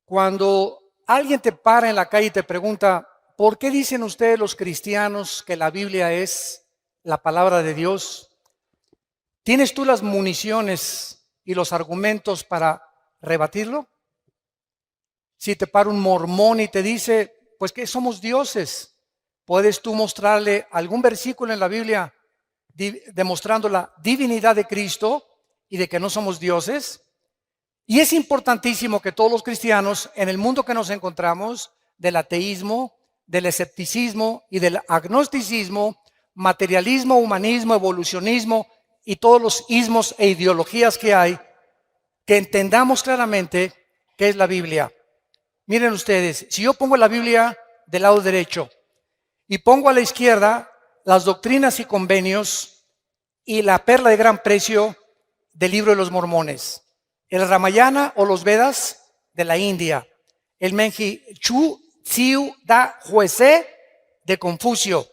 Cuando alguien te para en la calle y te pregunta, ¿por qué dicen ustedes los cristianos que la Biblia es la palabra de Dios? ¿Tienes tú las municiones y los argumentos para rebatirlo? Si te para un mormón y te dice, pues que somos dioses, ¿puedes tú mostrarle algún versículo en la Biblia demostrando la divinidad de Cristo y de que no somos dioses? Y es importantísimo que todos los cristianos, en el mundo que nos encontramos, del ateísmo, del escepticismo y del agnosticismo, materialismo, humanismo, evolucionismo y todos los ismos e ideologías que hay, que entendamos claramente qué es la Biblia. Miren ustedes, si yo pongo la Biblia del lado derecho y pongo a la izquierda las doctrinas y convenios y la perla de gran precio del libro de los mormones, el Ramayana o los Vedas de la India, el Menji Chu Tsiu Da Huese de Confucio,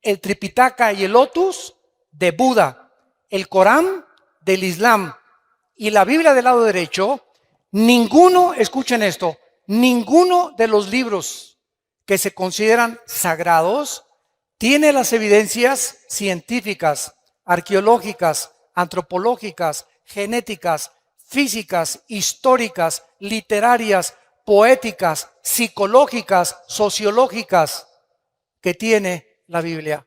el Tripitaka y el Lotus de Buda, el Corán del Islam y la Biblia del lado derecho, ninguno, escuchen esto, ninguno de los libros que se consideran sagrados tiene las evidencias científicas, arqueológicas, antropológicas, genéticas, físicas, históricas, literarias, poéticas, psicológicas, sociológicas que tiene la Biblia.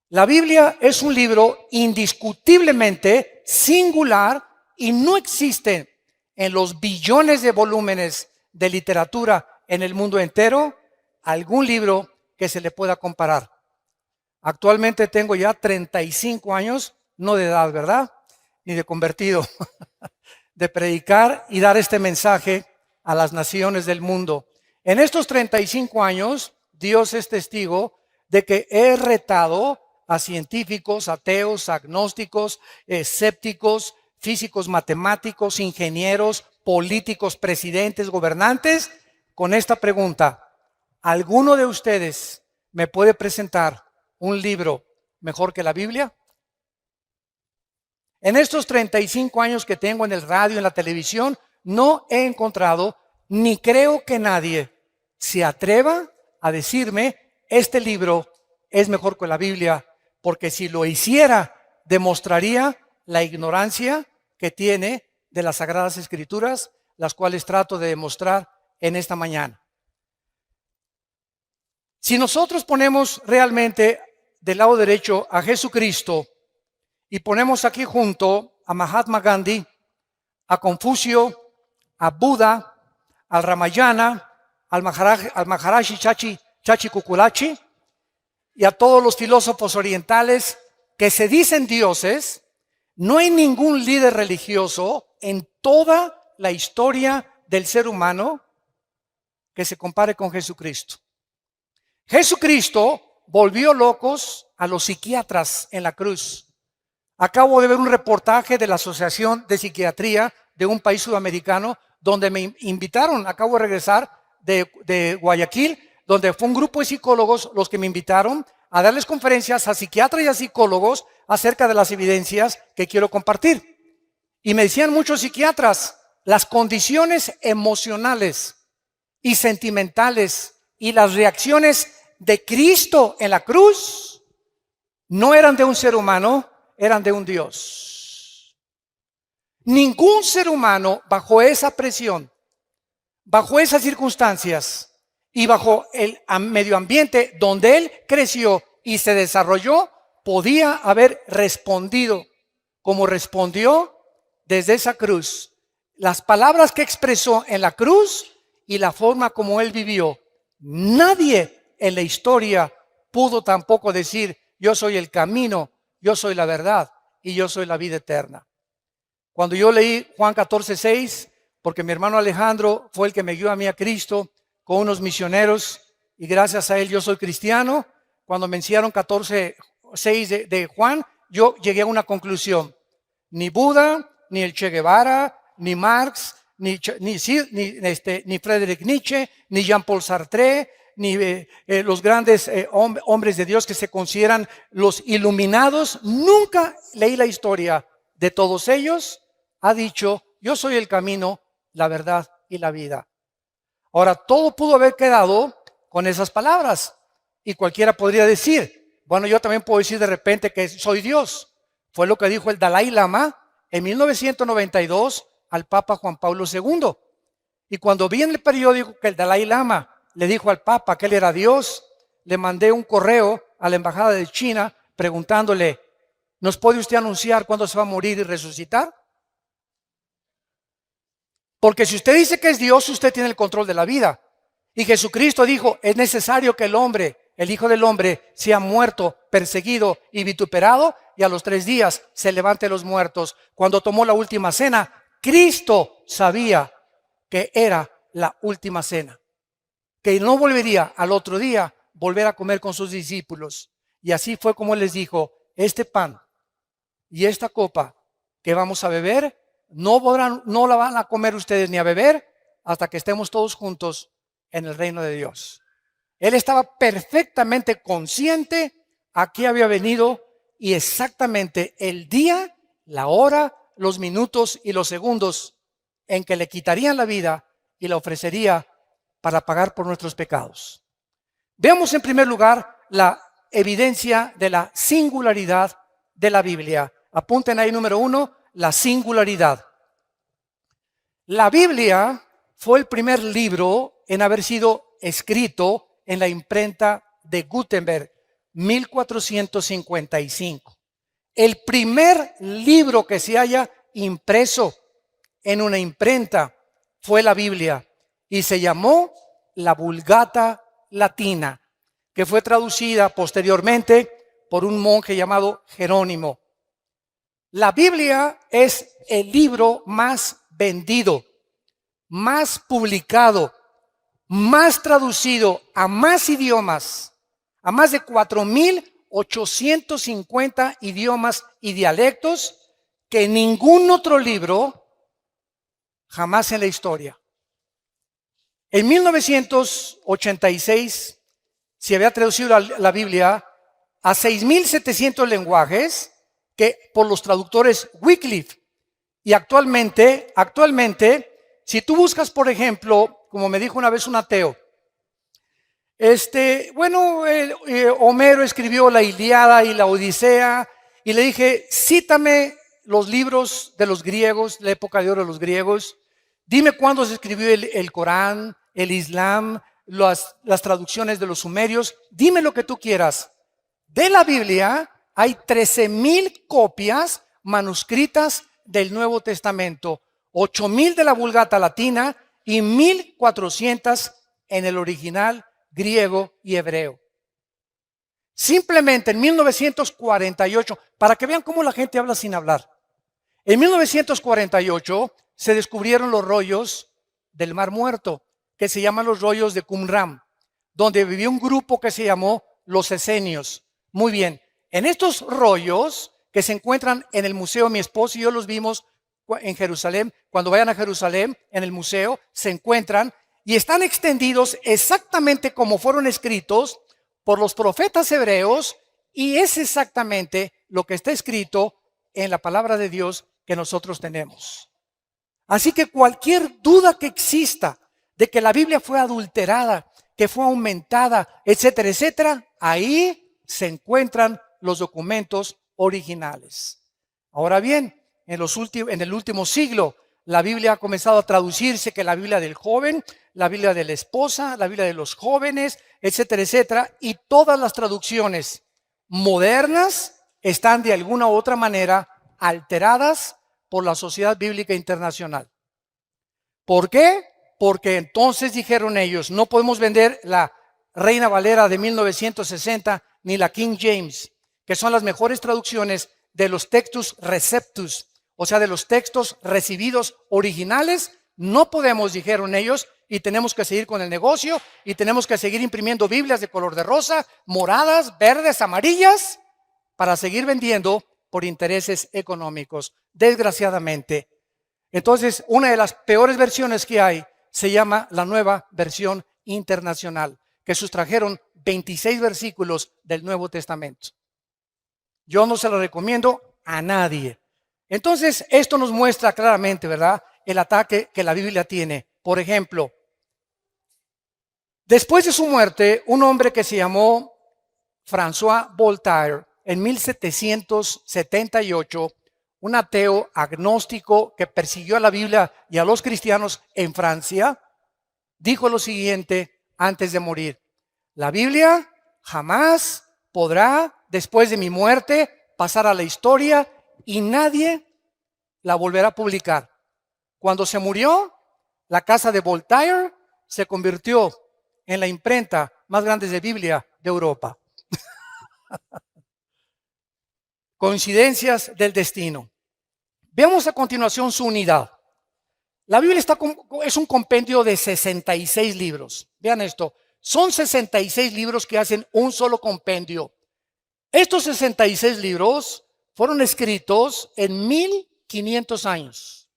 La Biblia es un libro indiscutiblemente singular y no existe en los billones de volúmenes de literatura en el mundo entero algún libro que se le pueda comparar. Actualmente tengo ya 35 años, no de edad, ¿verdad? Ni de convertido, de predicar y dar este mensaje a las naciones del mundo. En estos 35 años, Dios es testigo de que he retado a científicos, ateos, agnósticos, escépticos, físicos, matemáticos, ingenieros, políticos, presidentes, gobernantes, con esta pregunta: ¿alguno de ustedes me puede presentar un libro mejor que la Biblia? En estos 35 años que tengo en el radio, en la televisión, no he encontrado, ni creo que nadie se atreva a decirme, este libro es mejor que la Biblia, porque si lo hiciera, demostraría la ignorancia que tiene de las Sagradas Escrituras, las cuales trato de demostrar en esta mañana. Si nosotros ponemos realmente del lado derecho a Jesucristo y ponemos aquí junto a Mahatma Gandhi, a Confucio, a Buda, al Ramayana, al Maharaji Chachi Kukulachi y a todos los filósofos orientales que se dicen dioses, no hay ningún líder religioso en toda la historia del ser humano que se compare con Jesucristo. Jesucristo volvió locos a los psiquiatras en la cruz. Acabo de ver un reportaje de la Asociación de Psiquiatría de un país sudamericano donde me invitaron, acabo de regresar de Guayaquil, donde fue un grupo de psicólogos los que me invitaron a darles conferencias a psiquiatras y a psicólogos acerca de las evidencias que quiero compartir. Y me decían muchos psiquiatras, las condiciones emocionales y sentimentales y las reacciones de Cristo en la cruz no eran de un ser humano, eran de un Dios. Ningún ser humano bajo esa presión, bajo esas circunstancias y bajo el medio ambiente donde él creció y se desarrolló, podía haber respondido como respondió desde esa cruz. Las palabras que expresó en la cruz y la forma como él vivió. Nadie en la historia pudo tampoco decir, yo soy el camino, yo soy la verdad y yo soy la vida eterna. Cuando yo leí Juan 14:6, porque mi hermano Alejandro fue el que me guió a mí a Cristo con unos misioneros y gracias a él yo soy cristiano, cuando me enseñaron 14:6 de Juan, yo llegué a una conclusión. Ni Buda, ni el Che Guevara, ni Marx, ni Friedrich Nietzsche, ni Jean-Paul Sartre, ni los grandes hombres de Dios que se consideran los iluminados, nunca leí la historia de todos ellos, ha dicho, yo soy el camino, la verdad y la vida. Ahora, todo pudo haber quedado con esas palabras. Y cualquiera podría decir, bueno, yo también puedo decir de repente que soy Dios. Fue lo que dijo el Dalai Lama en 1992 al Papa Juan Pablo II. Y cuando vi en el periódico que el Dalai Lama le dijo al Papa que él era Dios, le mandé un correo a la embajada de China preguntándole, ¿nos puede usted anunciar cuándo se va a morir y resucitar? Porque si usted dice que es Dios, usted tiene el control de la vida. Y Jesucristo dijo, es necesario que el hombre, el Hijo del Hombre, sea muerto, perseguido y vituperado, y a los 3 días se levante los muertos. Cuando tomó la última cena, Cristo sabía que era la última cena, que no volvería al otro día volver a comer con sus discípulos. Y así fue como les dijo, este pan y esta copa que vamos a beber, no la van a comer ustedes ni a beber hasta que estemos todos juntos en el reino de Dios. Él estaba perfectamente consciente a qué había venido y exactamente el día, la hora, los minutos y los segundos en que le quitarían la vida y la ofrecería para pagar por nuestros pecados. Veamos en primer lugar la evidencia de la singularidad de la Biblia. Apunten ahí número 1, la singularidad. La Biblia fue el primer libro en haber sido escrito en la imprenta de Gutenberg, 1455. El primer libro que se haya impreso en una imprenta fue la Biblia y se llamó la Vulgata Latina, que fue traducida posteriormente por un monje llamado Jerónimo. La Biblia es el libro más vendido, más publicado, más traducido a más idiomas, a más de 4,850 idiomas y dialectos que ningún otro libro jamás en la historia. En 1986 se había traducido la Biblia a 6,700 lenguajes que por los traductores Wycliffe. Y actualmente, si tú buscas, por ejemplo, como me dijo una vez un ateo, Homero escribió la Ilíada y la Odisea, y le dije, cítame los libros de los griegos, la época de oro de los griegos, dime cuándo se escribió el Corán, el Islam, las traducciones de los sumerios, dime lo que tú quieras. De la Biblia hay 13,000 copias manuscritas del Nuevo Testamento, 8,000 de la Vulgata Latina y 1,400 en el original griego y hebreo. Simplemente en 1948, para que vean cómo la gente habla sin hablar, en 1948 se descubrieron los rollos del Mar Muerto, que se llaman los rollos de Qumran, donde vivió un grupo que se llamó los esenios. Muy bien, en estos rollos que se encuentran en el museo, mi esposo y yo los vimos en Jerusalén, cuando vayan a Jerusalén, en el museo, se encuentran y están extendidos exactamente como fueron escritos por los profetas hebreos, y es exactamente lo que está escrito en la palabra de Dios que nosotros tenemos. Así que cualquier duda que exista de que la Biblia fue adulterada, que fue aumentada, etcétera, etcétera, ahí se encuentran los documentos originales. Ahora bien, en el último siglo, la Biblia ha comenzado a traducirse, que la Biblia del joven, la Biblia de la esposa, la Biblia de los jóvenes, etcétera, etcétera, y todas las traducciones modernas están de alguna u otra manera alteradas por la Sociedad Bíblica Internacional. ¿Por qué? Porque entonces dijeron ellos, no podemos vender la Reina Valera de 1960 ni la King James, que son las mejores traducciones de los textus receptus, o sea, de los textos recibidos originales. No podemos, dijeron ellos, y tenemos que seguir con el negocio, y tenemos que seguir imprimiendo Biblias de color de rosa, moradas, verdes, amarillas, para seguir vendiendo por intereses económicos, desgraciadamente. Entonces, una de las peores versiones que hay se llama la Nueva Versión Internacional, que sustrajeron 26 versículos del Nuevo Testamento. Yo no se lo recomiendo a nadie. Entonces, esto nos muestra claramente, ¿verdad?, el ataque que la Biblia tiene Por ejemplo, después de su muerte, un hombre que se llamó François Voltaire, en 1778, un ateo agnóstico que persiguió a la Biblia y a los cristianos en Francia, dijo lo siguiente antes de morir: la Biblia jamás podrá, después de mi muerte, pasar a la historia y nadie la volverá a publicar. Cuando se murió, la casa de Voltaire se convirtió en la imprenta más grande de Biblia de Europa. Coincidencias del destino. Veamos a continuación su unidad. La Biblia es un compendio de 66 libros. Vean esto, son 66 libros que hacen un solo compendio. Estos 66 libros fueron escritos en 1500 años.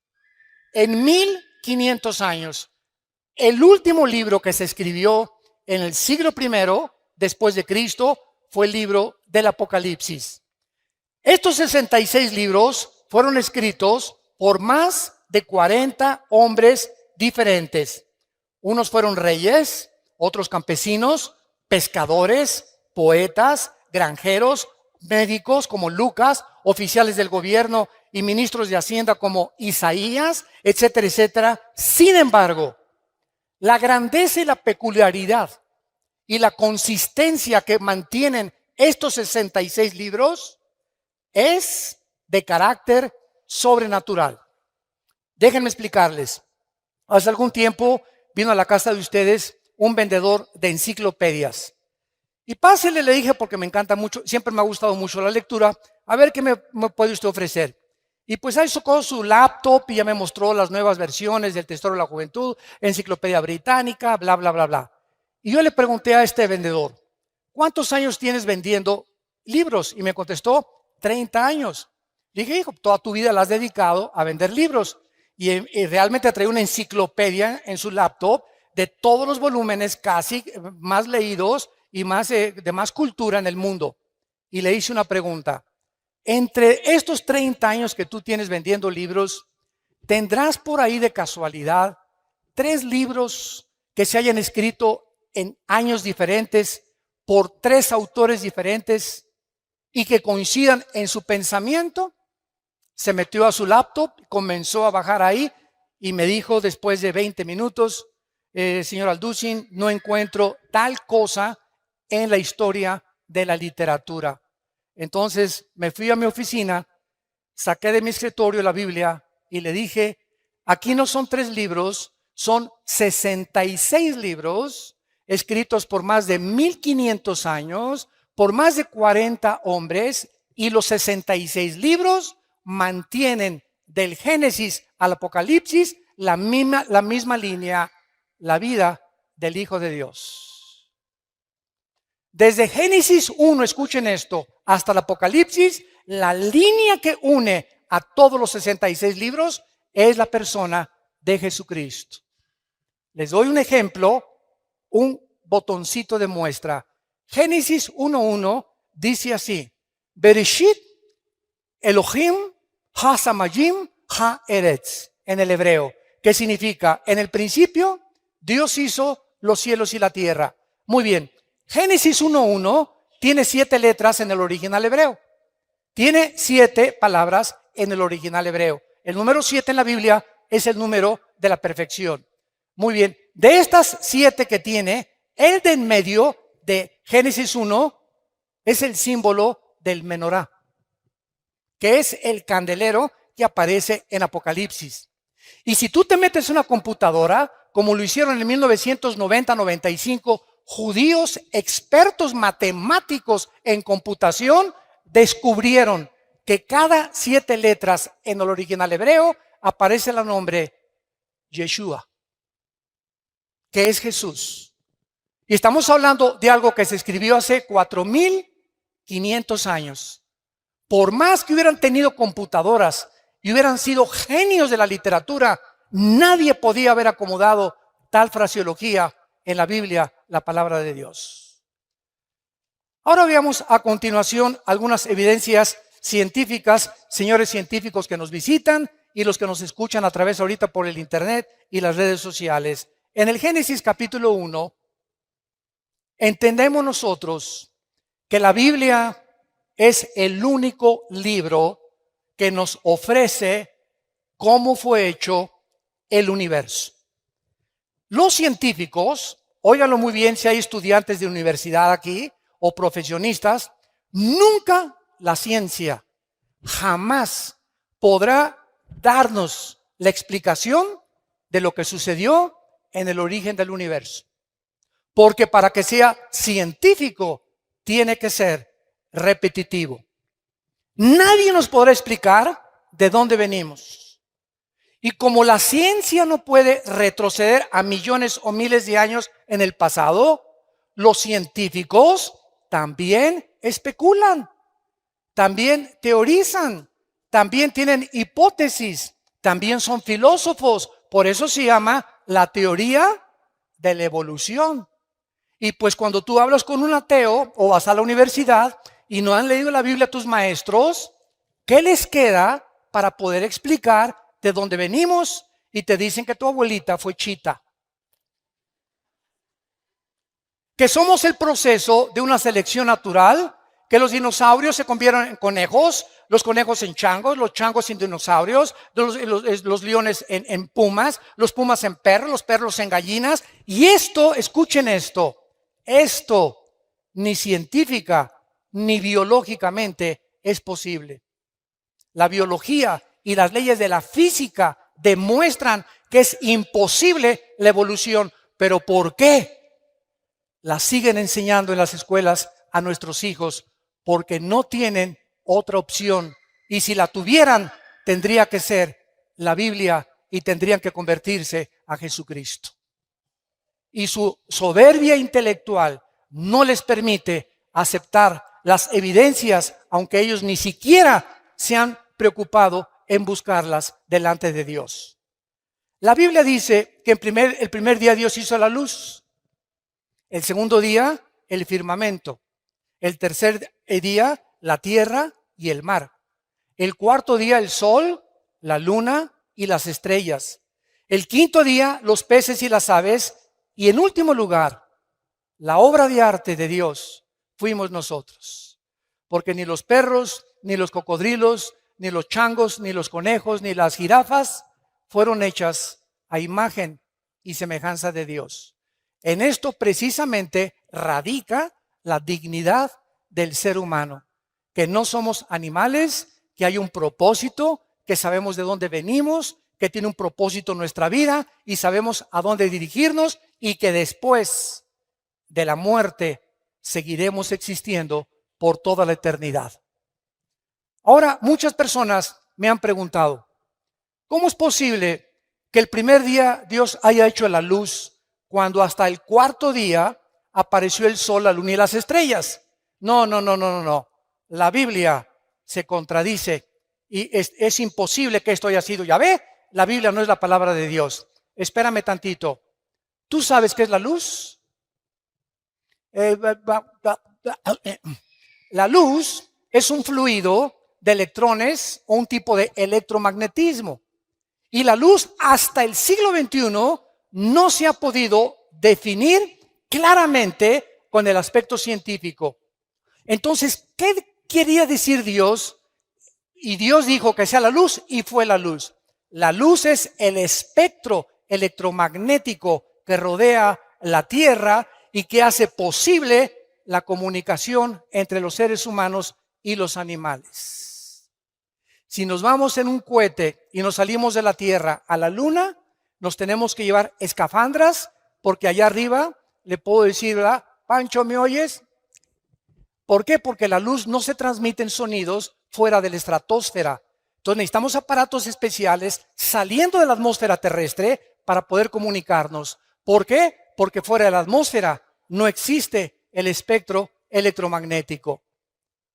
En 1500 años. El último libro que se escribió en el siglo I después de Cristo fue el libro del Apocalipsis. Estos 66 libros fueron escritos por más de 40 hombres diferentes. Unos fueron reyes, otros campesinos, pescadores, poetas, granjeros, médicos como Lucas, oficiales del gobierno y ministros de Hacienda como Isaías, etcétera, etcétera. Sin embargo, la grandeza y la peculiaridad y la consistencia que mantienen estos 66 libros es de carácter sobrenatural. Déjenme explicarles. Hace algún tiempo vino a la casa de ustedes un vendedor de enciclopedias. Y pásele, le dije, porque me encanta mucho, siempre me ha gustado mucho la lectura, a ver qué me puede usted ofrecer. Y pues ahí sacó su laptop y ya me mostró las nuevas versiones del Tesoro de la Juventud, Enciclopedia Británica, bla, bla, bla, bla. Y yo le pregunté a este vendedor, ¿cuántos años tienes vendiendo libros? Y me contestó, 30 años. Le dije, hijo, toda tu vida la has dedicado a vender libros. Y realmente trae una enciclopedia en su laptop de todos los volúmenes casi más leídos y más de más cultura en el mundo. Y le hice una pregunta. Entre estos 30 años que tú tienes vendiendo libros, ¿tendrás por ahí de casualidad 3 libros que se hayan escrito en años diferentes por 3 autores diferentes y que coincidan en su pensamiento? Se metió a su laptop, comenzó a bajar ahí y me dijo después de 20 minutos, señor Alducin, no encuentro tal cosa en la historia de la literatura. Entonces me fui a mi oficina, saqué de mi escritorio la Biblia y le dije, aquí no son 3 libros, son 66 libros escritos por más de 1500 años, por más de 40 hombres, y los 66 libros mantienen del Génesis al Apocalipsis la misma línea, la vida del Hijo de Dios. Desde Génesis 1, escuchen esto, hasta el Apocalipsis, la línea que une a todos los 66 libros es la persona de Jesucristo. Les doy un ejemplo, un botoncito de muestra. Génesis 1:1 dice así: Bereshit Elohim ha-samayim ha-eretz, en el hebreo, que significa, en el principio, Dios hizo los cielos y la tierra. Muy bien, Génesis 1:1 tiene 7 letras en el original hebreo. Tiene 7 palabras en el original hebreo. El número 7 en la Biblia es el número de la perfección. Muy bien, de estas 7 que tiene, el de en medio de Génesis 1 es el símbolo del menorá, que es el candelero que aparece en Apocalipsis. Y si tú te metes en una computadora, como lo hicieron en 1990-95, judíos expertos matemáticos en computación descubrieron que cada 7 letras en el original hebreo aparece el nombre Yeshua, que es Jesús. Y estamos hablando de algo que se escribió hace 4500 años. Por más que hubieran tenido computadoras y hubieran sido genios de la literatura, nadie podía haber acomodado tal fraseología en la Biblia, la palabra de Dios. Ahora veamos a continuación algunas evidencias científicas, señores científicos que nos visitan y los que nos escuchan a través ahorita por el internet y las redes sociales. En el Génesis capítulo 1, entendemos nosotros que la Biblia es el único libro que nos ofrece cómo fue hecho el universo. Los científicos, óiganlo muy bien si hay estudiantes de universidad aquí o profesionistas, nunca la ciencia jamás podrá darnos la explicación de lo que sucedió en el origen del universo. Porque para que sea científico tiene que ser repetitivo. Nadie nos podrá explicar de dónde venimos. Y como la ciencia no puede retroceder a millones o miles de años en el pasado, los científicos también especulan, también teorizan, también tienen hipótesis, también son filósofos. Por eso se llama la teoría de la evolución. Y pues cuando tú hablas con un ateo o vas a la universidad y no han leído la Biblia a tus maestros, ¿qué les queda para poder explicar de dónde venimos? Y te dicen que tu abuelita fue chita. Que somos el proceso de una selección natural, que los dinosaurios se convierten en conejos, los conejos en changos, los changos en dinosaurios, los leones en pumas, los pumas en perros, los perros en gallinas. Y esto, escuchen esto ni científica ni biológicamente es posible. La biología y las leyes de la física demuestran que es imposible la evolución. ¿Pero por qué? La siguen enseñando en las escuelas a nuestros hijos porque no tienen otra opción. Y si la tuvieran, tendría que ser la Biblia y tendrían que convertirse a Jesucristo. Y su soberbia intelectual no les permite aceptar las evidencias, aunque ellos ni siquiera se han preocupado en buscarlas delante de Dios. La Biblia dice que el primer día Dios hizo la luz, el segundo día el firmamento, el tercer día la tierra y el mar, el cuarto día el sol, la luna y las estrellas, el quinto día los peces y las aves, y en último lugar, la obra de arte de Dios fuimos nosotros. Porque ni los perros, ni los cocodrilos, ni los changos, ni los conejos, ni las jirafas fueron hechas a imagen y semejanza de Dios. En esto precisamente radica la dignidad del ser humano. Que no somos animales, que hay un propósito, que sabemos de dónde venimos, que tiene un propósito en nuestra vida y sabemos a dónde dirigirnos, y que después de la muerte seguiremos existiendo por toda la eternidad. Ahora, muchas personas me han preguntado, ¿cómo es posible que el primer día Dios haya hecho la luz cuando hasta el cuarto día apareció el sol, la luna y las estrellas? No. La Biblia se contradice y es imposible que esto haya sido Yahvé. La Biblia no es la palabra de Dios. Espérame tantito. ¿Tú sabes qué es la luz? La luz es un fluido de electrones o un tipo de electromagnetismo. Y la luz hasta el siglo XXI no se ha podido definir claramente con el aspecto científico. Entonces, ¿qué quería decir Dios? Y Dios dijo que sea la luz y fue la luz. La luz es el espectro electromagnético que rodea la Tierra y que hace posible la comunicación entre los seres humanos y los animales. Si nos vamos en un cohete y nos salimos de la Tierra a la Luna, nos tenemos que llevar escafandras, porque allá arriba le puedo decir, ¿verdad? Pancho, ¿me oyes? ¿Por qué? Porque la luz no se transmite en sonidos fuera de la estratosfera. Entonces necesitamos aparatos especiales saliendo de la atmósfera terrestre para poder comunicarnos. ¿Por qué? Porque fuera de la atmósfera no existe el espectro electromagnético.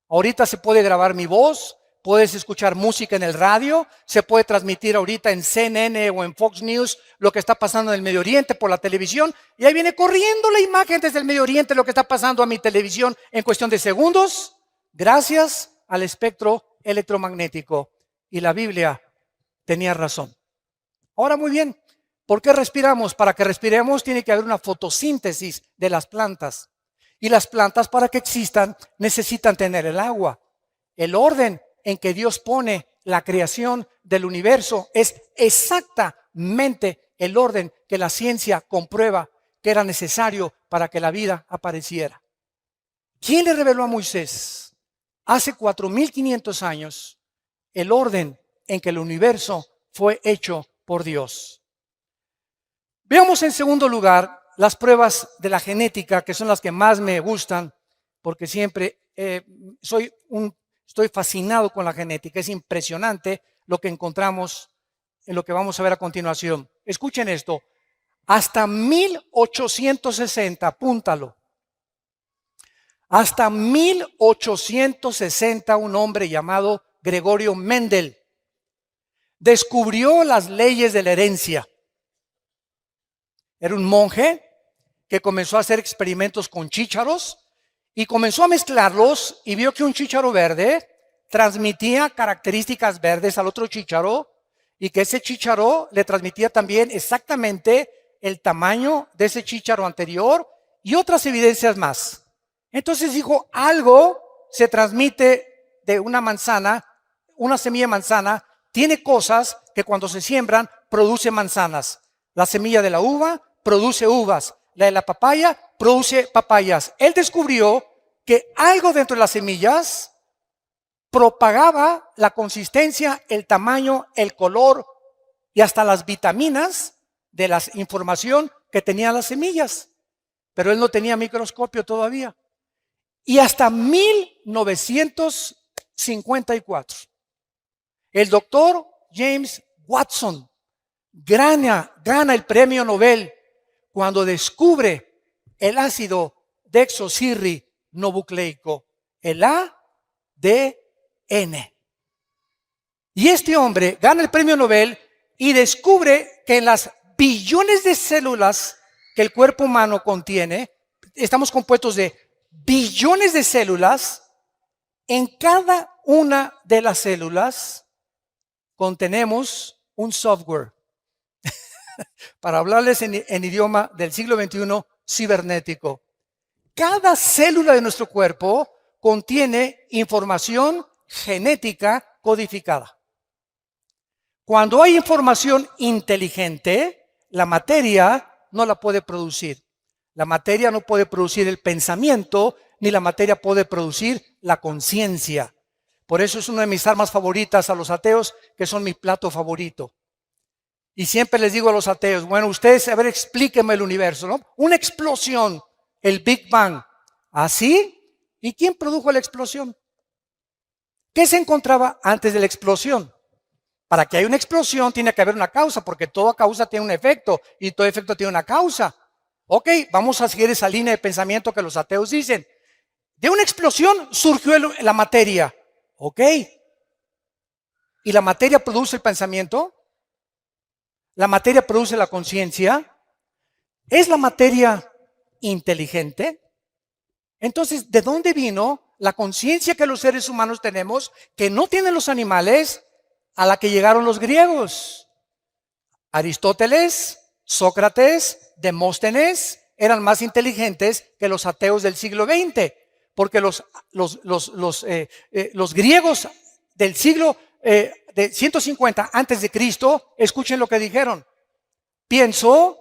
Ahorita se puede grabar mi voz, puedes escuchar música en el radio, se puede transmitir ahorita en CNN o en Fox News lo que está pasando en el Medio Oriente por la televisión, y ahí viene corriendo la imagen desde el Medio Oriente, lo que está pasando a mi televisión en cuestión de segundos, gracias al espectro electromagnético. Y la Biblia tenía razón. Ahora muy bien, ¿por qué respiramos? Para que respiremos tiene que haber una fotosíntesis de las plantas. Y las plantas, para que existan, necesitan tener el agua. El orden en que Dios pone la creación del universo es exactamente el orden que la ciencia comprueba que era necesario para que la vida apareciera. ¿Quién le reveló a Moisés hace 4500 años el orden en que el universo fue hecho por Dios? Veamos en segundo lugar las pruebas de la genética, que son las que más me gustan, porque siempre estoy fascinado con la genética. Es impresionante lo que encontramos en lo que vamos a ver a continuación. Escuchen esto, hasta 1860, apúntalo. Hasta 1860 un hombre llamado Gregorio Mendel descubrió las leyes de la herencia. Era un monje que comenzó a hacer experimentos con chícharos y comenzó a mezclarlos y vio que un chícharo verde transmitía características verdes al otro chícharo y que ese chícharo le transmitía también exactamente el tamaño de ese chícharo anterior y otras evidencias más. Entonces dijo, algo se transmite de una manzana, una semilla de manzana, tiene cosas que cuando se siembran produce manzanas. La semilla de la uva produce uvas, la de la papaya produce papayas. Él descubrió que algo dentro de las semillas propagaba la consistencia, el tamaño, el color y hasta las vitaminas de la información que tenían las semillas. Pero él no tenía microscopio todavía. Y hasta 1954, el doctor James Watson gana el premio Nobel cuando descubre el ácido desoxirribonucleico, el ADN. Y este hombre gana el premio Nobel y descubre que en las billones de células que el cuerpo humano contiene, estamos compuestos de billones de células. En cada una de las células contenemos un software. Para hablarles en idioma del siglo XXI, cibernético. Cada célula de nuestro cuerpo contiene información genética codificada. Cuando hay información inteligente, la materia no la puede producir. La materia no puede producir el pensamiento, ni la materia puede producir la conciencia. Por eso es una de mis armas favoritas a los ateos, que son mi plato favorito. Y siempre les digo a los ateos, bueno, ustedes, a ver, explíquenme el universo, ¿no? Una explosión, el Big Bang. ¿Así? ¿Y quién produjo la explosión? ¿Qué se encontraba antes de la explosión? Para que haya una explosión tiene que haber una causa, porque toda causa tiene un efecto y todo efecto tiene una causa. Ok, vamos a seguir esa línea de pensamiento que los ateos dicen. De una explosión surgió la materia. Ok. ¿Y la materia produce el pensamiento? ¿La materia produce la conciencia? ¿Es la materia inteligente? Entonces, ¿de dónde vino la conciencia que los seres humanos tenemos, que no tienen los animales, a la que llegaron los griegos? Aristóteles, Sócrates, Demóstenes eran más inteligentes que los ateos del siglo XX, porque los griegos del siglo de 150 antes de Cristo, escuchen lo que dijeron: pienso,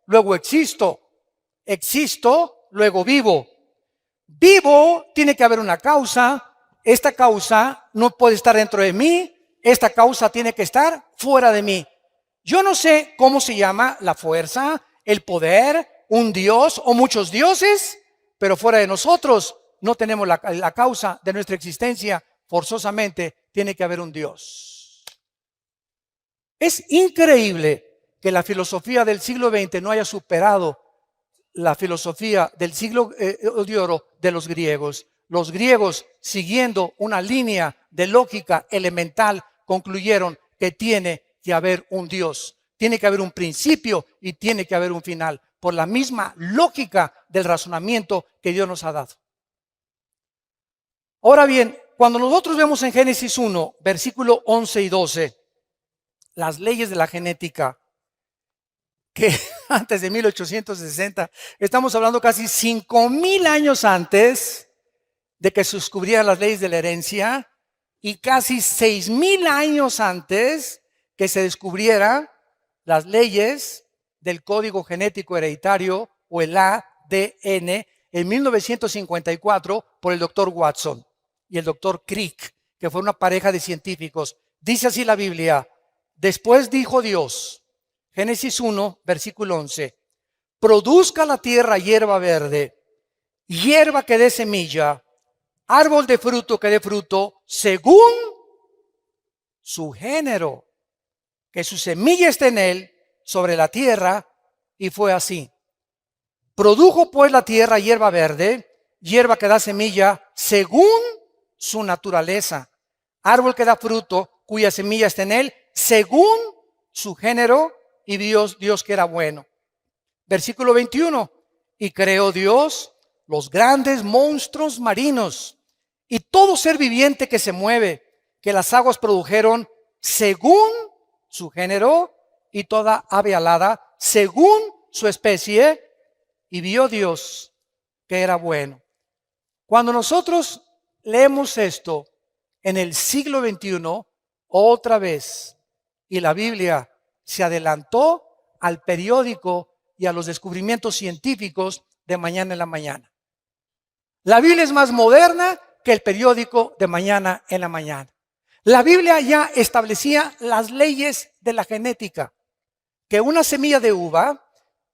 luego existo, existo, luego vivo. Vivo, tiene que haber una causa, esta causa no puede estar dentro de mí, esta causa tiene que estar fuera de mí. Yo no sé cómo se llama la fuerza, el poder, un dios o muchos dioses, pero fuera de nosotros no tenemos la causa de nuestra existencia. Forzosamente tiene que haber un Dios. Es increíble que la filosofía del siglo XX no haya superado la filosofía del siglo de oro de los griegos. Los griegos, siguiendo una línea de lógica elemental, concluyeron que tiene que haber un Dios, tiene que haber un principio y tiene que haber un final, por la misma lógica del razonamiento que Dios nos ha dado. Ahora bien, cuando nosotros vemos en Génesis 1, versículo 11 y 12, las leyes de la genética, que antes de 1860, estamos hablando casi 5,000 años antes de que se descubrieran las leyes de la herencia y casi 6,000 años antes que se descubrieran las leyes del código genético hereditario o el ADN en 1954 por el doctor Watson y el doctor Crick, que fue una pareja de científicos. Dice así la Biblia: después dijo Dios, Génesis 1, versículo 11, produzca la tierra hierba verde, hierba que dé semilla, árbol de fruto que dé fruto, según su género, que su semilla esté en él, sobre la tierra, y fue así. Produjo pues la tierra hierba verde, hierba que da semilla, según su naturaleza, árbol que da fruto, cuya semilla está en él, según su género, y Dios que era bueno. Versículo 21, y creó Dios los grandes monstruos marinos y todo ser viviente que se mueve, que las aguas produjeron según su género, y toda ave alada según su especie, y vio Dios que era bueno. Cuando nosotros leemos esto en el siglo XXI, otra vez, y la Biblia se adelantó al periódico y a los descubrimientos científicos de mañana en la mañana. La Biblia es más moderna que el periódico de mañana en la mañana. La Biblia ya establecía las leyes de la genética, que una semilla de uva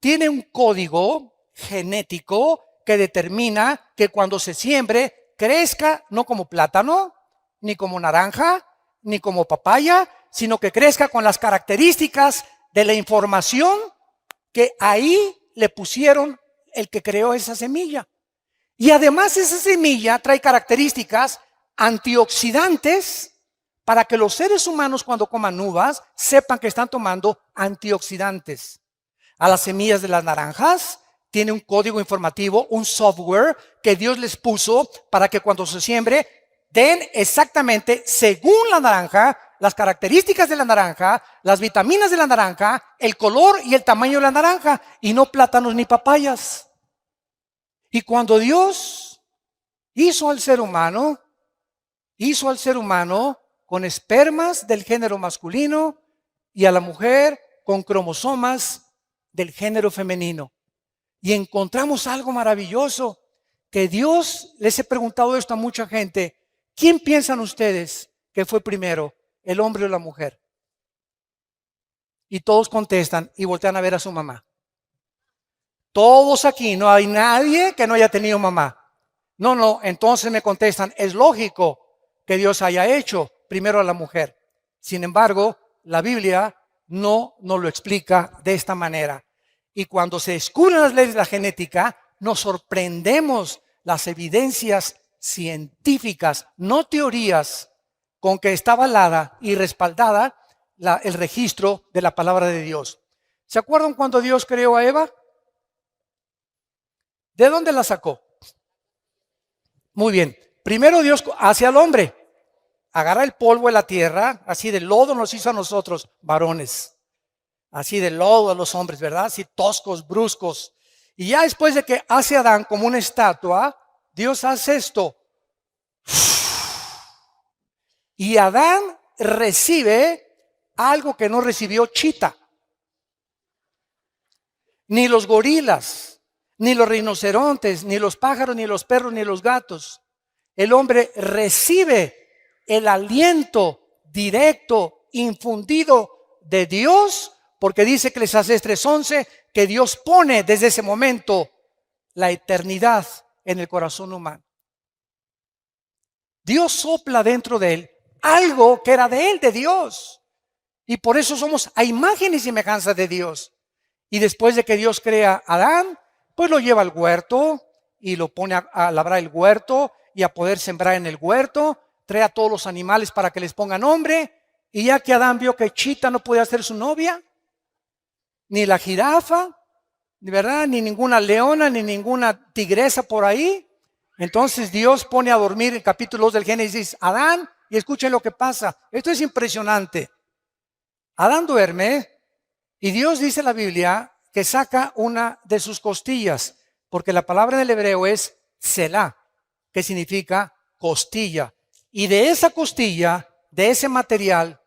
tiene un código genético que determina que cuando se siembre crezca no como plátano, ni como naranja, ni como papaya, sino que crezca con las características de la información que ahí le pusieron el que creó esa semilla. Y además esa semilla trae características antioxidantes para que los seres humanos cuando coman uvas sepan que están tomando antioxidantes. A las semillas de las naranjas tiene un código informativo, un software que Dios les puso para que cuando se siembre den exactamente según la naranja, las características de la naranja, las vitaminas de la naranja, el color y el tamaño de la naranja, y no plátanos ni papayas. Y cuando Dios hizo al ser humano con espermas del género masculino y a la mujer con cromosomas del género femenino. Y encontramos algo maravilloso, que Dios, les he preguntado esto a mucha gente, ¿quién piensan ustedes que fue primero, el hombre o la mujer? Y todos contestan y voltean a ver a su mamá. Todos aquí, no hay nadie que no haya tenido mamá. No, entonces me contestan, es lógico que Dios haya hecho primero a la mujer. Sin embargo, la Biblia no nos lo explica de esta manera. Y cuando se descubren las leyes de la genética, nos sorprendemos las evidencias científicas, no teorías, con que está avalada y respaldada el registro de la palabra de Dios. ¿Se acuerdan cuando Dios creó a Eva? ¿De dónde la sacó? Muy bien. Primero Dios hace al hombre. Agarra el polvo de la tierra, así de lodo nos hizo a nosotros, varones. Así de lodo a los hombres, ¿verdad? Así toscos, bruscos. Y ya después de que hace a Adán como una estatua, Dios hace esto. Y Adán recibe algo que no recibió Chita, ni los gorilas, ni los rinocerontes, ni los pájaros, ni los perros, ni los gatos. El hombre recibe el aliento directo, infundido de Dios, porque dice Eclesiastés 3:11 que Dios pone desde ese momento la eternidad en el corazón humano. Dios sopla dentro de él algo que era de él, de Dios. Y por eso somos a imagen y semejanza de Dios. Y después de que Dios crea a Adán, pues lo lleva al huerto y lo pone a labrar el huerto y a poder sembrar en el huerto. Trae a todos los animales para que les ponga nombre. Y ya que Adán vio que Chita no podía ser su novia, ni la jirafa, ¿verdad? Ni ninguna leona, ni ninguna tigresa por ahí. Entonces Dios pone a dormir en capítulo 2 del Génesis a Adán, y escuchen lo que pasa. Esto es impresionante. Adán duerme y Dios dice en la Biblia que saca una de sus costillas, porque la palabra en el hebreo es Selah, que significa costilla. Y de esa costilla, de ese material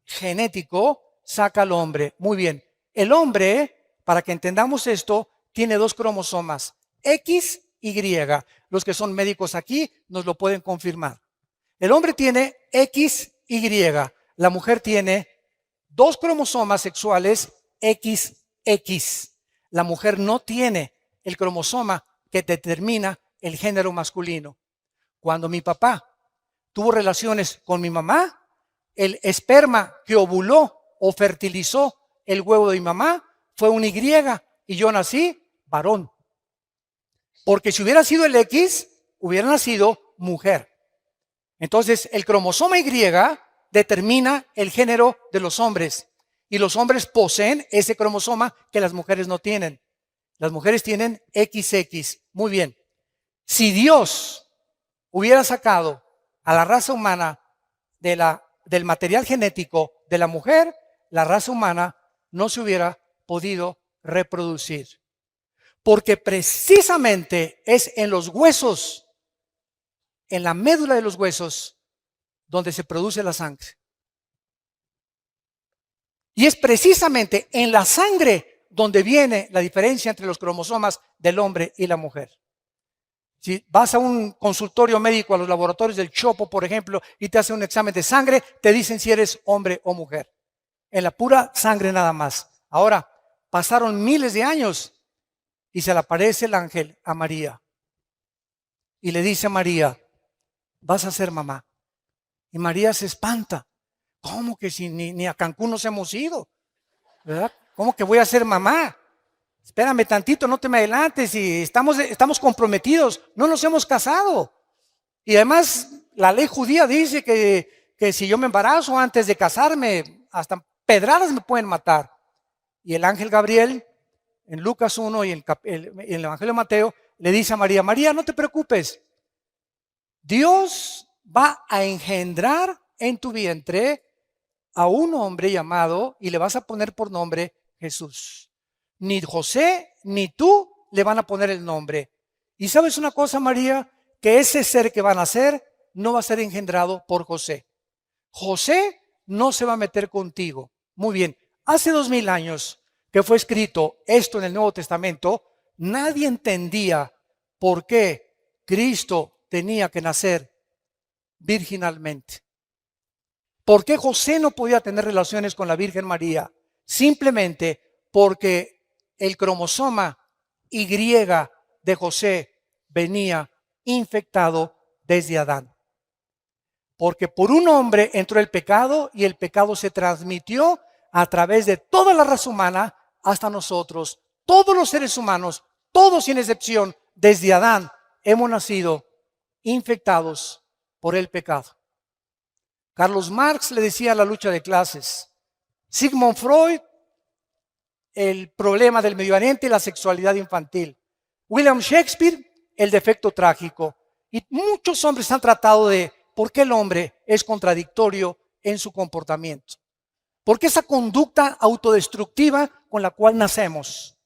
genético, saca al hombre. Muy bien. El hombre, para que entendamos esto, tiene dos cromosomas, X y Y. Los que son médicos aquí nos lo pueden confirmar. El hombre tiene X, Y. La mujer tiene dos cromosomas sexuales XX. La mujer no tiene el cromosoma que determina el género masculino. Cuando mi papá tuvo relaciones con mi mamá, el esperma que ovuló o fertilizó el huevo de mi mamá fue un Y y yo nací varón. Porque si hubiera sido el X, hubiera nacido mujer. Entonces, el cromosoma Y determina el género de los hombres. Y los hombres poseen ese cromosoma que las mujeres no tienen. Las mujeres tienen XX. Muy bien. Si Dios hubiera sacado a la raza humana del material genético de la mujer, la raza humana no se hubiera podido reproducir. Porque precisamente es en los huesos, en la médula de los huesos, donde se produce la sangre. Y es precisamente en la sangre donde viene la diferencia entre los cromosomas del hombre y la mujer. Si vas a un consultorio médico, a los laboratorios del Chopo, por ejemplo, y te hacen un examen de sangre, te dicen si eres hombre o mujer. En la pura sangre nada más. Ahora, pasaron miles de años y se le aparece el ángel a María. Y le dice a María, vas a ser mamá. Y María se espanta. ¿Cómo que si ni a Cancún nos hemos ido? ¿Verdad? ¿Cómo que voy a ser mamá? Espérame tantito, no te me adelantes, y estamos comprometidos, no nos hemos casado. Y además, la ley judía dice que si yo me embarazo antes de casarme, hasta pedradas me pueden matar. Y el ángel Gabriel, en Lucas 1 y en el Evangelio de Mateo, le dice a María, María, no te preocupes, Dios va a engendrar en tu vientre a un hombre llamado, y le vas a poner por nombre Jesús. Ni José ni tú le van a poner el nombre. Y sabes una cosa, María, que ese ser que van a nacer no va a ser engendrado por José. José no se va a meter contigo. Muy bien, hace 2000 años que fue escrito esto en el Nuevo Testamento, nadie entendía por qué Cristo tenía que nacer virginalmente. ¿Por qué José no podía tener relaciones con la Virgen María? Simplemente porque el cromosoma Y de José venía infectado desde Adán. Porque por un hombre entró el pecado y el pecado se transmitió a través de toda la raza humana hasta nosotros. Todos los seres humanos, todos sin excepción, desde Adán, hemos nacido infectados por el pecado. Carlos Marx le decía la lucha de clases. Sigmund Freud, el problema del Medio Oriente y la sexualidad infantil. William Shakespeare, el defecto trágico. Y muchos hombres han tratado de por qué el hombre es contradictorio en su comportamiento. ¿Por qué esa conducta autodestructiva con la cual nacemos?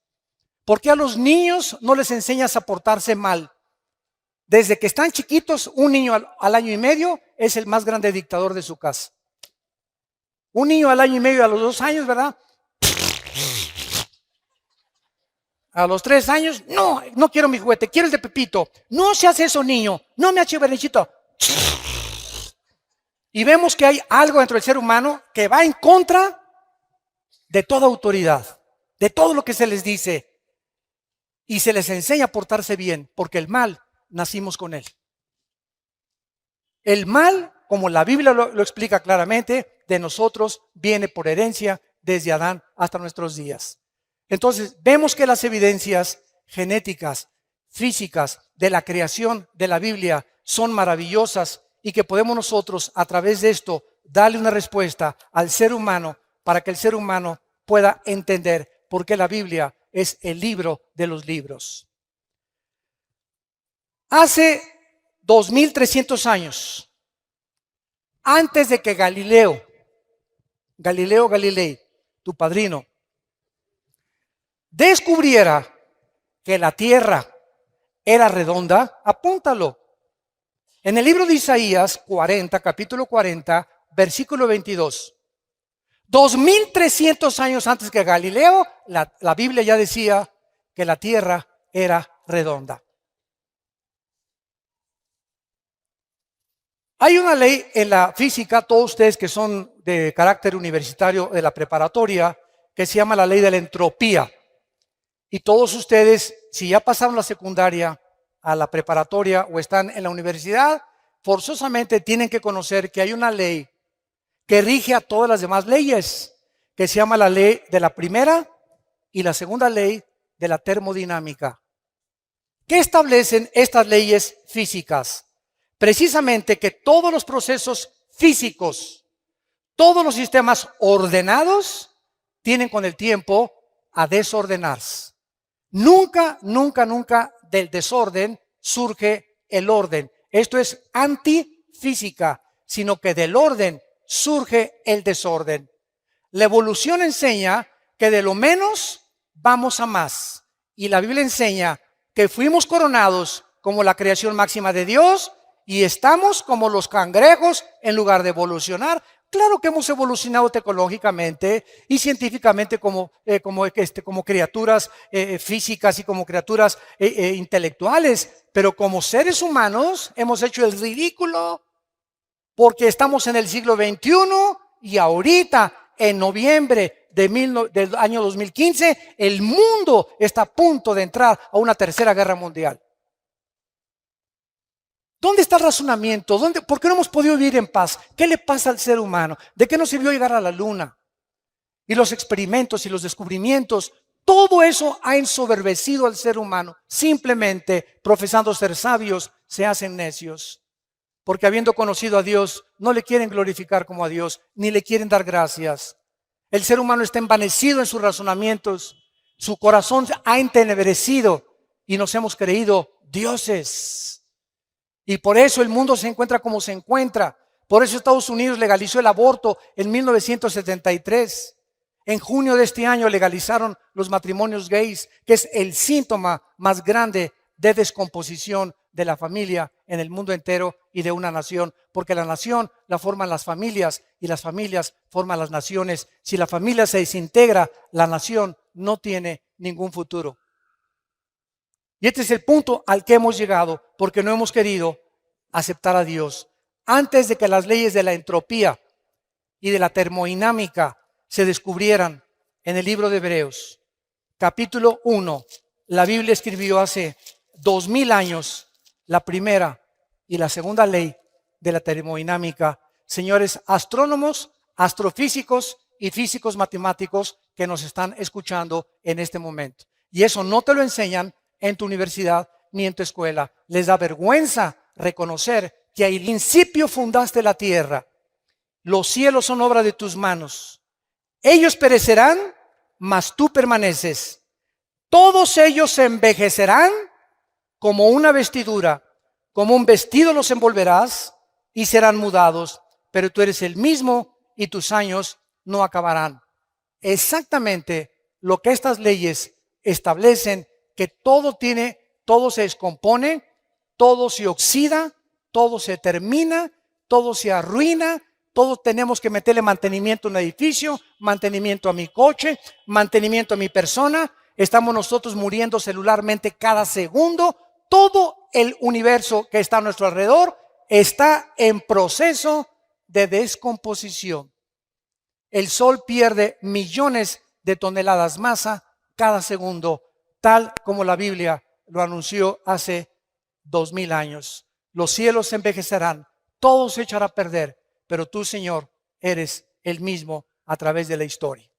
¿Por qué a los niños no les enseñas a portarse mal? Desde que están chiquitos, un niño al año y medio es el más grande dictador de su casa. Un niño al año y medio, a los 2 años, ¿verdad? A los 3 años, no quiero mi juguete, quiero el de Pepito. No se hace eso, niño, no me hace berrinchito. Y vemos que hay algo dentro del ser humano que va en contra de toda autoridad, de todo lo que se les dice. Y se les enseña a portarse bien, porque el mal nacimos con él. El mal, como la Biblia lo explica claramente, de nosotros viene por herencia desde Adán hasta nuestros días. Entonces, vemos que las evidencias genéticas, físicas de la creación de la Biblia son maravillosas y que podemos nosotros, a través de esto, darle una respuesta al ser humano para que el ser humano pueda entender por qué la Biblia es el libro de los libros. Hace 2300 años, antes de que Galileo Galileo Galilei, tu padrino, descubriera que la tierra era redonda, apúntalo. En el libro de Isaías 40, capítulo 40, versículo 22. 2300 años antes que Galileo, la Biblia ya decía que la tierra era redonda. Hay una ley en la física, todos ustedes que son de carácter universitario de la preparatoria, que se llama la ley de la entropía. Y todos ustedes, si ya pasaron la secundaria a la preparatoria o están en la universidad, forzosamente tienen que conocer que hay una ley que rige a todas las demás leyes, que se llama la ley de la primera y la segunda ley de la termodinámica. ¿Qué establecen estas leyes físicas? Precisamente que todos los procesos físicos, todos los sistemas ordenados, tienen con el tiempo a desordenarse. Nunca, nunca, nunca del desorden surge el orden. Esto es antifísica, sino que del orden surge el desorden. La evolución enseña que de lo menos vamos a más. Y la Biblia enseña que fuimos coronados como la creación máxima de Dios y estamos como los cangrejos en lugar de evolucionar. Claro que hemos evolucionado tecnológicamente y científicamente como criaturas físicas y como criaturas intelectuales, pero como seres humanos hemos hecho el ridículo porque estamos en el siglo XXI y ahorita, en noviembre del año 2015, el mundo está a punto de entrar a una tercera guerra mundial. ¿Dónde está el razonamiento? ¿Por qué no hemos podido vivir en paz? ¿Qué le pasa al ser humano? ¿De qué nos sirvió llegar a la luna? Y los experimentos y los descubrimientos, todo eso ha ensoberbecido al ser humano. Simplemente, profesando ser sabios, se hacen necios. Porque habiendo conocido a Dios, no le quieren glorificar como a Dios, ni le quieren dar gracias. El ser humano está envanecido en sus razonamientos. Su corazón ha entenebrecido y nos hemos creído dioses. Y por eso el mundo se encuentra como se encuentra. Por eso Estados Unidos legalizó el aborto en 1973. En junio de este año legalizaron los matrimonios gays, que es el síntoma más grande de descomposición de la familia en el mundo entero y de una nación. Porque la nación la forman las familias y las familias forman las naciones. Si la familia se desintegra, la nación no tiene ningún futuro. Y este es el punto al que hemos llegado porque no hemos querido aceptar a Dios. Antes de que las leyes de la entropía y de la termodinámica se descubrieran en el libro de Hebreos, capítulo 1, la Biblia escribió hace 2000 años la primera y la segunda ley de la termodinámica. Señores astrónomos, astrofísicos y físicos matemáticos que nos están escuchando en este momento. Y eso no te lo enseñan en tu universidad ni en tu escuela. Les da vergüenza reconocer que al principio fundaste la tierra. Los cielos son obra de tus manos. Ellos perecerán, mas tú permaneces. Todos ellos se envejecerán como una vestidura. Como un vestido los envolverás y serán mudados. Pero tú eres el mismo y tus años no acabarán. Exactamente lo que estas leyes establecen, que todo se descompone, todo se oxida, todo se termina, todo se arruina, todos tenemos que meterle mantenimiento a un edificio, mantenimiento a mi coche, mantenimiento a mi persona. Estamos nosotros muriendo celularmente cada segundo. Todo el universo que está a nuestro alrededor está en proceso de descomposición. El Sol pierde millones de toneladas masa cada segundo, tal como la Biblia lo anunció hace 2000 años. Los cielos se envejecerán, todo se echará a perder, pero tú, Señor, eres el mismo a través de la historia.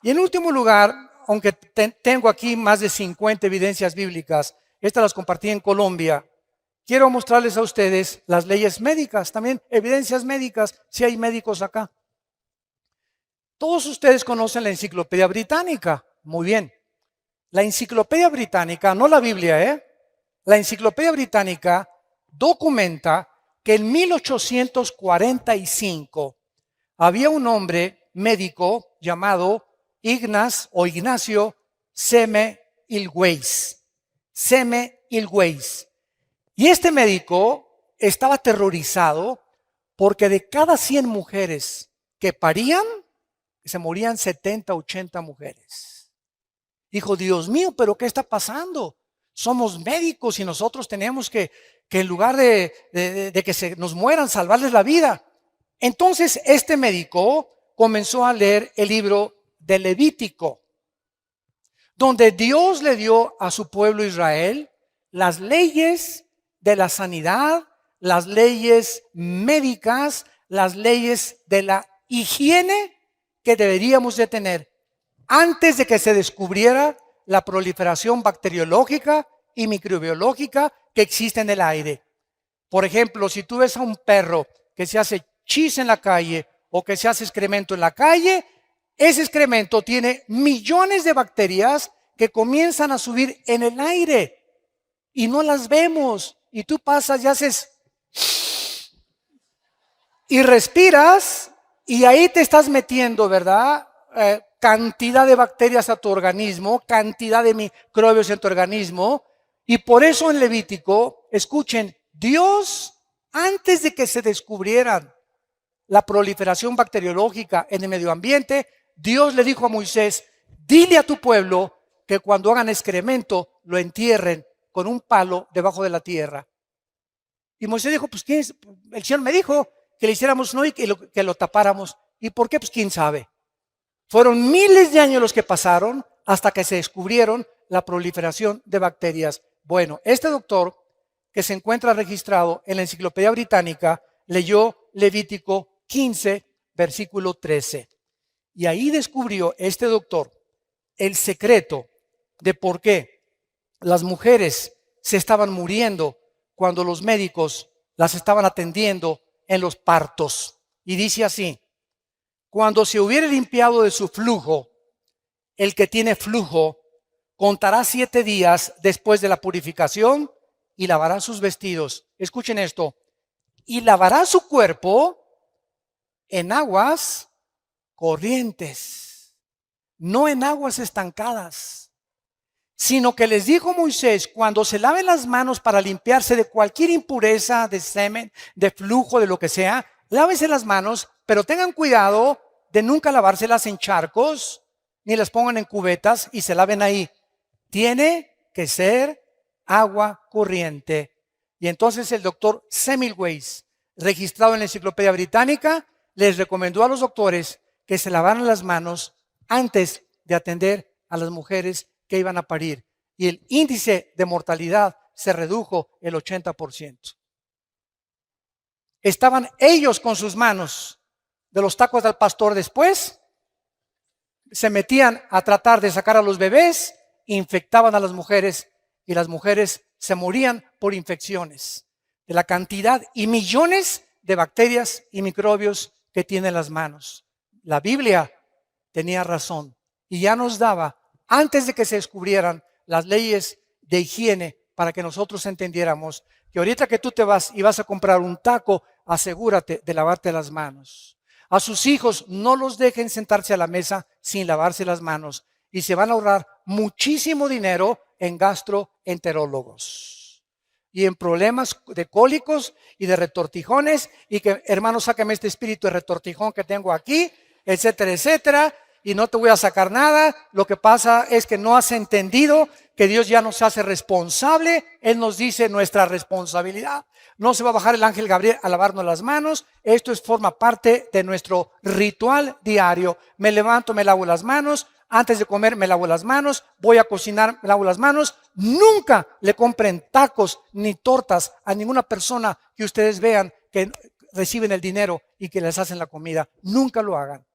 Y en último lugar, aunque tengo aquí más de 50 evidencias bíblicas, estas las compartí en Colombia, quiero mostrarles a ustedes las leyes médicas, también evidencias médicas, si hay médicos acá. Todos ustedes conocen la Enciclopedia Británica, muy bien. La Enciclopedia Británica, no la Biblia, la Enciclopedia Británica documenta que en 1845 había un hombre médico llamado Ignacio Semmelweis. Semmelweis. Y este médico estaba aterrorizado porque de cada 100 mujeres que parían, se morían 70, 80 mujeres. Dijo, Dios mío, ¿pero qué está pasando? Somos médicos y nosotros tenemos que en lugar de que se nos mueran, salvarles la vida. Entonces este médico comenzó a leer el libro de Levítico, donde Dios le dio a su pueblo Israel las leyes de la sanidad, las leyes médicas, las leyes de la higiene que deberíamos de tener antes de que se descubriera la proliferación bacteriológica y microbiológica que existe en el aire. Por ejemplo, si tú ves a un perro que se hace chis en la calle o que se hace excremento en la calle, ese excremento tiene millones de bacterias que comienzan a subir en el aire y no las vemos. Y tú pasas y haces y respiras y ahí te estás metiendo, ¿verdad? Cantidad de bacterias a tu organismo, cantidad de microbios en tu organismo. Y por eso en Levítico, escuchen, Dios, antes de que se descubrieran la proliferación bacteriológica en el medio ambiente, Dios le dijo a Moisés, dile a tu pueblo que cuando hagan excremento lo entierren con un palo debajo de la tierra. Y Moisés dijo, pues ¿quién es? El Señor me dijo que le hiciéramos no y que lo tapáramos. ¿Y por qué? Pues quién sabe. Fueron miles de años los que pasaron hasta que se descubrieron la proliferación de bacterias. Bueno, este doctor que se encuentra registrado en la Enciclopedia Británica leyó Levítico 15, versículo 13. Y ahí descubrió este doctor el secreto de por qué las mujeres se estaban muriendo cuando los médicos las estaban atendiendo en los partos. Y dice así, cuando se hubiere limpiado de su flujo, el que tiene flujo contará 7 días después de la purificación y lavará sus vestidos. Escuchen esto. Y lavará su cuerpo en aguas corrientes, no en aguas estancadas, sino que les dijo Moisés, cuando se laven las manos para limpiarse de cualquier impureza, de semen, de flujo, de lo que sea, lávense las manos, pero tengan cuidado de nunca lavárselas en charcos, ni las pongan en cubetas y se laven ahí. Tiene que ser agua corriente. Y entonces el doctor Semmelweis, registrado en la Enciclopedia Británica, les recomendó a los doctores que se lavaran las manos antes de atender a las mujeres que iban a parir. Y el índice de mortalidad se redujo el 80%. Estaban ellos con sus manos de los tacos del pastor después, se metían a tratar de sacar a los bebés, infectaban a las mujeres y las mujeres se morían por infecciones de la cantidad y millones de bacterias y microbios que tienen las manos. La Biblia tenía razón y ya nos daba, antes de que se descubrieran las leyes de higiene, para que nosotros entendiéramos que ahorita que tú te vas y vas a comprar un taco, asegúrate de lavarte las manos. A sus hijos no los dejen sentarse a la mesa sin lavarse las manos y se van a ahorrar muchísimo dinero en gastroenterólogos y en problemas de cólicos y de retortijones y que, hermano, sácame este espíritu de retortijón que tengo aquí, etcétera, etcétera, y no te voy a sacar nada. Lo que pasa es que no has entendido que Dios ya nos hace responsable. Él nos dice nuestra responsabilidad. No se va a bajar el ángel Gabriel a lavarnos las manos. Esto forma parte de nuestro ritual diario. Me levanto, me lavo las manos. Antes de comer me lavo las manos, voy a cocinar, me lavo las manos. Nunca le compren tacos ni tortas a ninguna persona que ustedes vean que reciben el dinero y que les hacen la comida. Nunca lo hagan.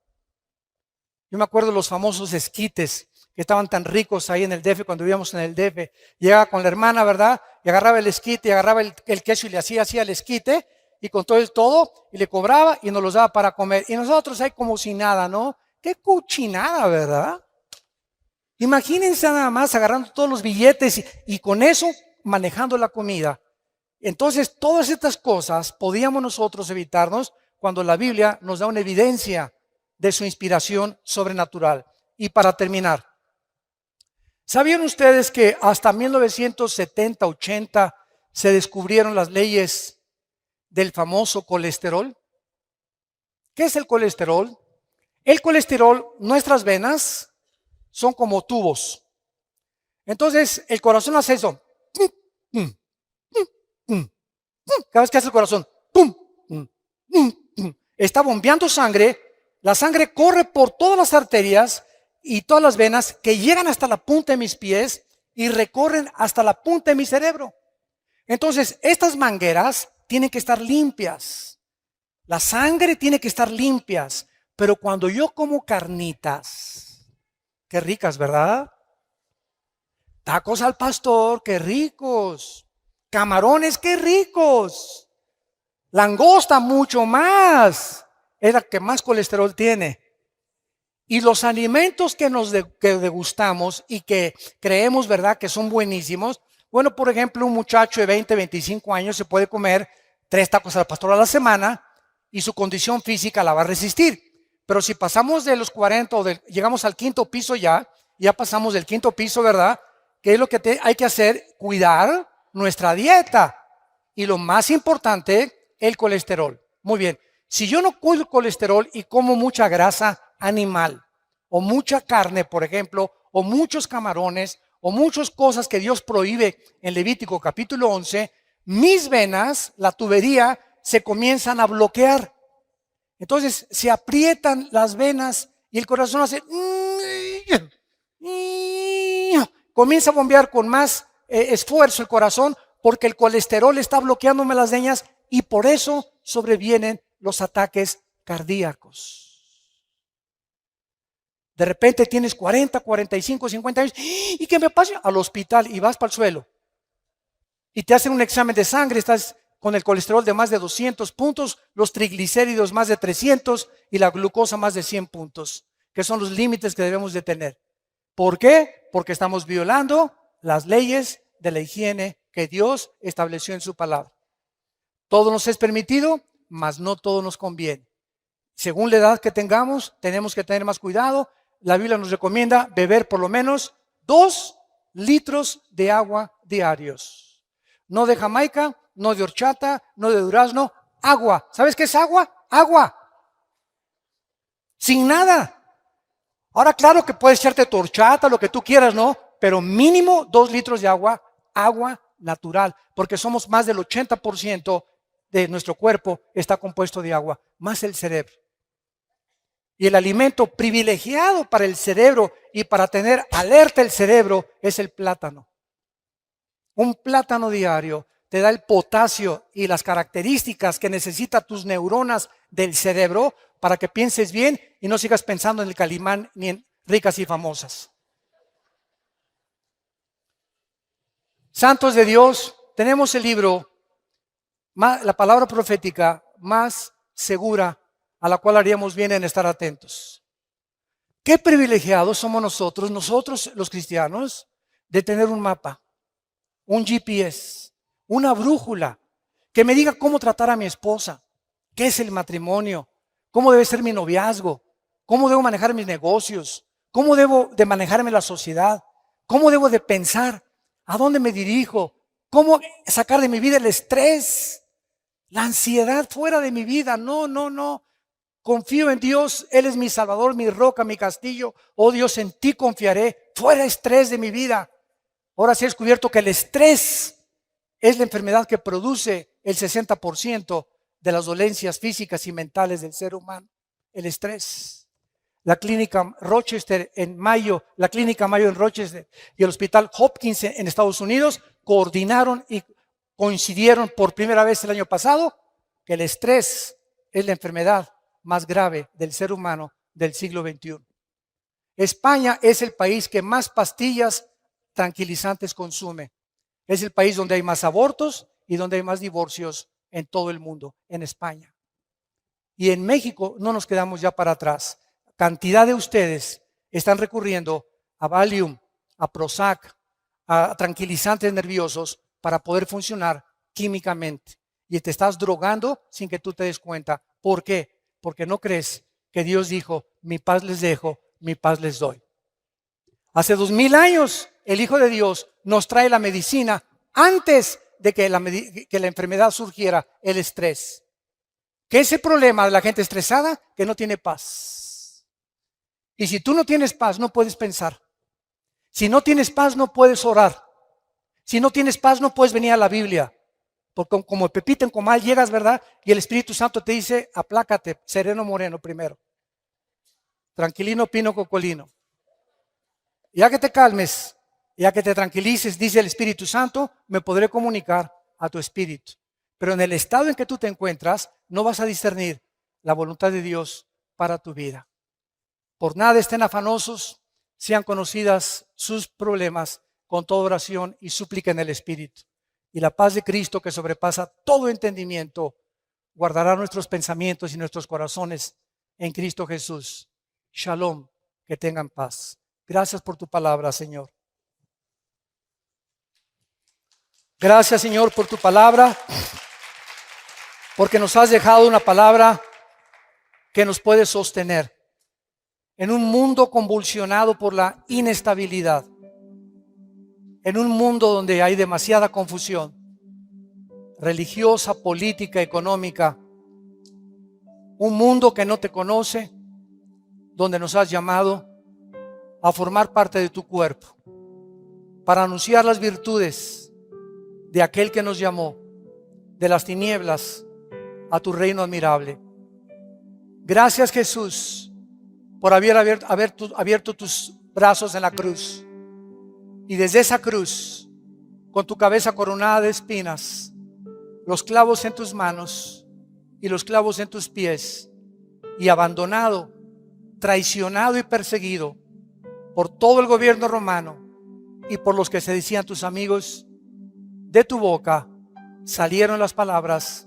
Yo me acuerdo de los famosos esquites que estaban tan ricos ahí en el DF cuando vivíamos en el DF. Llegaba con la hermana, ¿verdad? Y agarraba el esquite, y agarraba el queso y le hacía así al esquite y con todo y le cobraba y nos los daba para comer. Y nosotros ahí como si nada, ¿no? Qué cochinada, ¿verdad? Imagínense nada más agarrando todos los billetes y con eso manejando la comida. Entonces, todas estas cosas podíamos nosotros evitarnos cuando la Biblia nos da una evidencia de su inspiración sobrenatural. Y para terminar, ¿sabían ustedes que hasta 1970-80 se descubrieron las leyes del famoso colesterol? ¿Qué es el colesterol? El colesterol, nuestras venas son como tubos. Entonces, el corazón hace eso. Cada vez que hace el corazón, está bombeando sangre. La sangre corre por todas las arterias y todas las venas que llegan hasta la punta de mis pies y recorren hasta la punta de mi cerebro. Entonces, estas mangueras tienen que estar limpias. La sangre tiene que estar limpias. Pero cuando yo como carnitas, qué ricas, ¿verdad? Tacos al pastor, qué ricos. Camarones, qué ricos. Langosta, mucho más. Es la que más colesterol tiene. Y los alimentos que que degustamos y que creemos, ¿verdad?, que son buenísimos. Bueno, por ejemplo, un muchacho de 20, 25 años se puede comer 3 tacos al pastor a la semana y su condición física la va a resistir. Pero si pasamos de los 40 o llegamos al 5.º piso ya pasamos del 5.º piso, ¿verdad? ¿Qué es lo que hay que hacer? Cuidar nuestra dieta. Y lo más importante, el colesterol. Muy bien. Si yo no cuido el colesterol y como mucha grasa animal, o mucha carne, por ejemplo, o muchos camarones, o muchas cosas que Dios prohíbe en Levítico capítulo 11, mis venas, la tubería, se comienzan a bloquear. Entonces se aprietan las venas y el corazón hace... Comienza a bombear con más esfuerzo el corazón porque el colesterol está bloqueándome las venas y por eso sobrevienen los ataques cardíacos. De repente tienes 40, 45, 50 años y ¿qué me pasa? Al hospital y vas para el suelo. Y te hacen un examen de sangre, estás con el colesterol de más de 200 puntos, los triglicéridos más de 300 y la glucosa más de 100 puntos, que son los límites que debemos de tener. ¿Por qué? Porque estamos violando las leyes de la higiene que Dios estableció en su palabra. Todo nos es permitido, mas no todo nos conviene. Según la edad que tengamos, tenemos que tener más cuidado. La Biblia nos recomienda beber por lo menos 2 litros de agua diarios. No de Jamaica, no de horchata, no de durazno, agua. ¿Sabes qué es agua? Agua. Sin nada. Ahora, claro que puedes echarte tu horchata, lo que tú quieras, ¿no? Pero mínimo 2 litros de agua, agua natural, porque somos más del 80% de nuestro cuerpo está compuesto de agua, más el cerebro. Y el alimento privilegiado para el cerebro y para tener alerta el cerebro es el plátano. Un plátano diario te da el potasio y las características que necesitan tus neuronas del cerebro para que pienses bien y no sigas pensando en el Calimán ni en ricas y famosas. Santos de Dios, tenemos el libro, la palabra profética más segura a la cual haríamos bien en estar atentos. Qué privilegiados somos nosotros los cristianos, de tener un mapa, un GPS, una brújula que me diga cómo tratar a mi esposa, qué es el matrimonio, cómo debe ser mi noviazgo, cómo debo manejar mis negocios, cómo debo de manejarme en la sociedad, cómo debo de pensar, a dónde me dirijo, cómo sacar de mi vida el estrés, la ansiedad fuera de mi vida. No. Confío en Dios, Él es mi Salvador, mi roca, mi castillo. Oh Dios, en ti confiaré, fuera estrés de mi vida. Ahora sí he descubierto que el estrés es la enfermedad que produce el 60% de las dolencias físicas y mentales del ser humano. El estrés. La clínica Rochester en Mayo, la clínica Mayo en Rochester y el hospital Hopkins en Estados Unidos coordinaron y coincidieron por primera vez el año pasado que el estrés es la enfermedad más grave del ser humano del siglo XXI. España es el país que más pastillas tranquilizantes consume. Es el país donde hay más abortos y donde hay más divorcios en todo el mundo, en España. Y en México no nos quedamos ya para atrás. Cantidad de ustedes están recurriendo a Valium, a Prozac, a tranquilizantes nerviosos para poder funcionar químicamente. Y te estás drogando sin que tú te des cuenta. ¿Por qué? Porque no crees que Dios dijo, mi paz les dejo, mi paz les doy. Hace 2000 años el Hijo de Dios nos trae la medicina antes de que la enfermedad surgiera, el estrés. ¿Qué es el problema de la gente estresada? Que no tiene paz. Y si tú no tienes paz, no puedes pensar. Si no tienes paz, no puedes orar. Si no tienes paz, no puedes venir a la Biblia. Porque como Pepito en Comal llegas, ¿verdad? Y el Espíritu Santo te dice, aplácate, sereno moreno primero. Tranquilino pino cocolino. Ya que te calmes, ya que te tranquilices, dice el Espíritu Santo, me podré comunicar a tu espíritu. Pero en el estado en que tú te encuentras, no vas a discernir la voluntad de Dios para tu vida. Por nada estén afanosos, sean conocidas sus problemas con toda oración y súplica en el Espíritu. Y la paz de Cristo, que sobrepasa todo entendimiento, guardará nuestros pensamientos y nuestros corazones en Cristo Jesús. Shalom, que tengan paz. Gracias por tu palabra, Señor. Gracias, Señor, por tu palabra, porque nos has dejado una palabra que nos puede sostener en un mundo convulsionado por la inestabilidad, en un mundo donde hay demasiada confusión religiosa, política, económica, un mundo que no te conoce, donde nos has llamado a formar parte de tu cuerpo para anunciar las virtudes de aquel que nos llamó de las tinieblas a tu reino admirable. Gracias, Jesús, por haber abierto tus brazos en la cruz, y desde esa cruz, con tu cabeza coronada de espinas, los clavos en tus manos y los clavos en tus pies, y abandonado, traicionado y perseguido por todo el gobierno romano y por los que se decían tus amigos, de tu boca salieron las palabras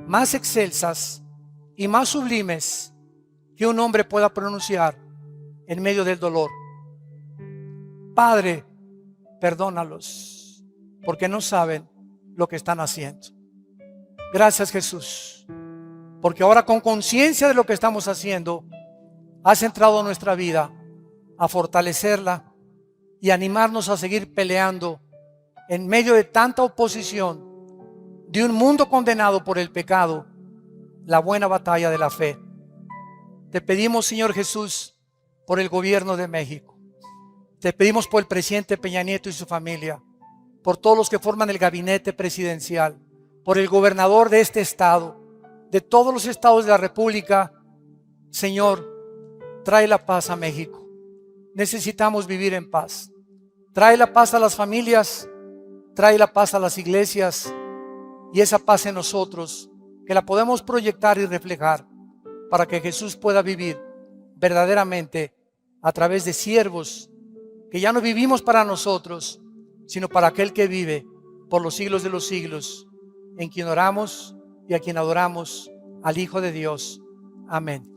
más excelsas y más sublimes que un hombre pueda pronunciar en medio del dolor. Padre, perdónalos, porque no saben lo que están haciendo. Gracias, Jesús, porque ahora, con conciencia de lo que estamos haciendo, has entrado a nuestra vida a fortalecerla y animarnos a seguir peleando en medio de tanta oposición de un mundo condenado por el pecado, la buena batalla de la fe. Te pedimos, Señor Jesús, por el gobierno de México. Te pedimos por el presidente Peña Nieto y su familia, por todos los que forman el gabinete presidencial, por el gobernador de este estado, de todos los estados de la República. Señor, trae la paz a México. Necesitamos vivir en paz. Trae la paz a las familias, trae la paz a las iglesias, y esa paz en nosotros, que la podemos proyectar y reflejar para que Jesús pueda vivir verdaderamente a través de siervos que ya no vivimos para nosotros, sino para aquel que vive por los siglos de los siglos, en quien oramos y a quien adoramos, al Hijo de Dios. Amén.